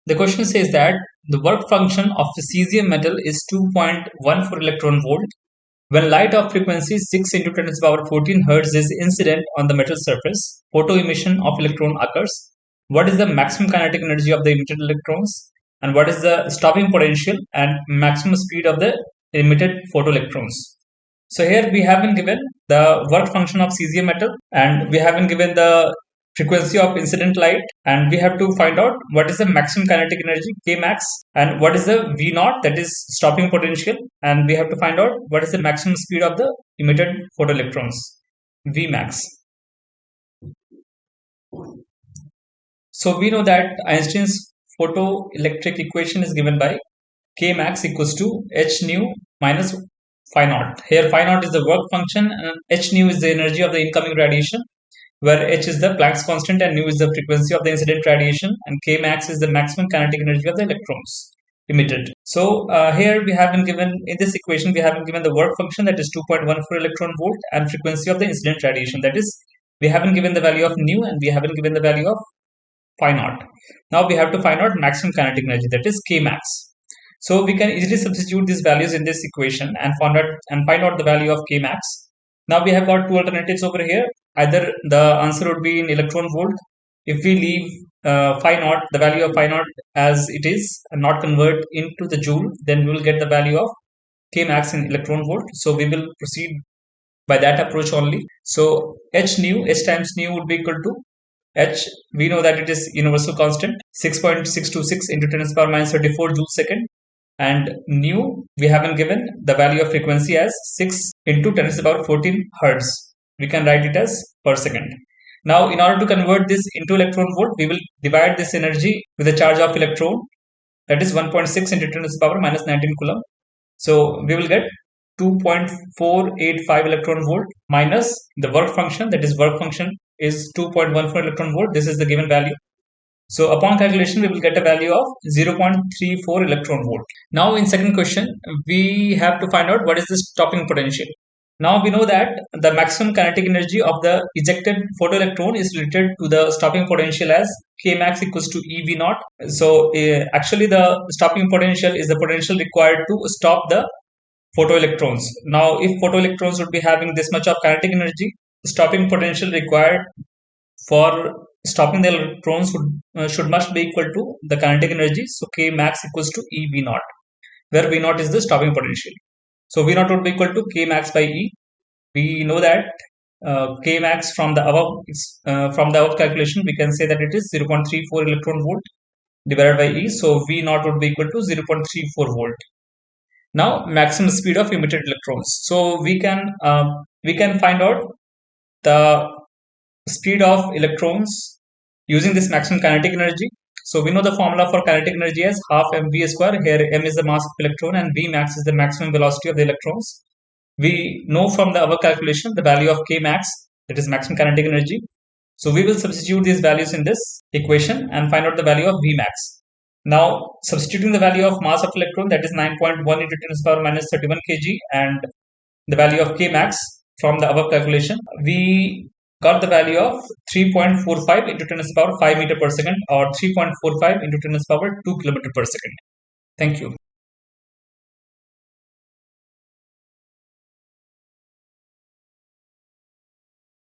The question says that the work function of a cesium metal is 2.14 electron volt when light of frequency 6 into 10 to the power 14 Hz is incident on the metal surface. Photoemission of electron occurs. What is the maximum kinetic energy of the emitted electrons? And what is the stopping potential and maximum speed of the emitted photoelectrons? So here we have been given the work function of cesium metal, and we have been given the frequency of incident light, and we have to find out what is the maximum kinetic energy K max, and what is the V naught, that is stopping potential, and we have to find out what is the maximum speed of the emitted photoelectrons, V max. So we know that Einstein's photoelectric equation is given by K max equals to h nu minus phi naught. Here phi naught is the work function and h nu is the energy of the incoming radiation, where h is the Planck's constant and nu is the frequency of the incident radiation, and K max is the maximum kinetic energy of the electrons emitted. So here we have been given, in this equation we have been given the work function, that is 2.14 electron volt, and frequency of the incident radiation, that is we have been given the value of nu and we have been given the value of phi naught. Now we have to find out maximum kinetic energy, that is K max. So we can easily substitute these values in this equation and find out the value of K max. Now we have got two alternatives over here. Either the answer would be in electron volt. If we leave phi naught, the value of phi naught as it is, and not convert into the joule, then we will get the value of K max in electron volt. So we will proceed by that approach only. So h times nu would be equal to h. We know that it is universal constant, 6.626 into 10 to the power minus 34 joule second. And nu, we haven't given the value of frequency as 6 into 10 to the power 14 Hertz. We can write it as per second. Now, in order to convert this into electron volt, we will divide this energy with the charge of electron, that is 1.6 into 10 to the power minus 19 coulomb. So we will get 2.485 electron volt minus the work function, that is work function is 2.14 electron volt. This is the given value. So upon calculation, we will get a value of 0.34 electron volt. Now in second question, we have to find out what is the stopping potential. Now we know that the maximum kinetic energy of the ejected photoelectron is related to the stopping potential as K max equals to EV naught. So actually the stopping potential is the potential required to stop the photoelectrons. Now if photoelectrons would be having this much of kinetic energy, the stopping potential required for stopping the electrons should must be equal to the kinetic energy. So K max equals to E V naught, where V naught is the stopping potential. So V naught would be equal to K max by E. We know that K max from the above calculation, we can say that it is 0.34 electron volt divided by E. So V naught would be equal to 0.34 volt. Now maximum speed of emitted electrons. So we can find out the speed of electrons using this maximum kinetic energy. So we know the formula for kinetic energy as half mv square. Here m is the mass of electron and v max is the maximum velocity of the electrons. We know from the above calculation the value of K max, that is maximum kinetic energy. So we will substitute these values in this equation and find out the value of V max. Now substituting the value of mass of electron, that is 9.1 into 10 to the power minus 31 kg, and the value of K max from the above calculation, we got the value of 3.45 into 10 to the power 5 meter per second, or 3.45 into 10 to the power 2 kilometer per second. Thank you.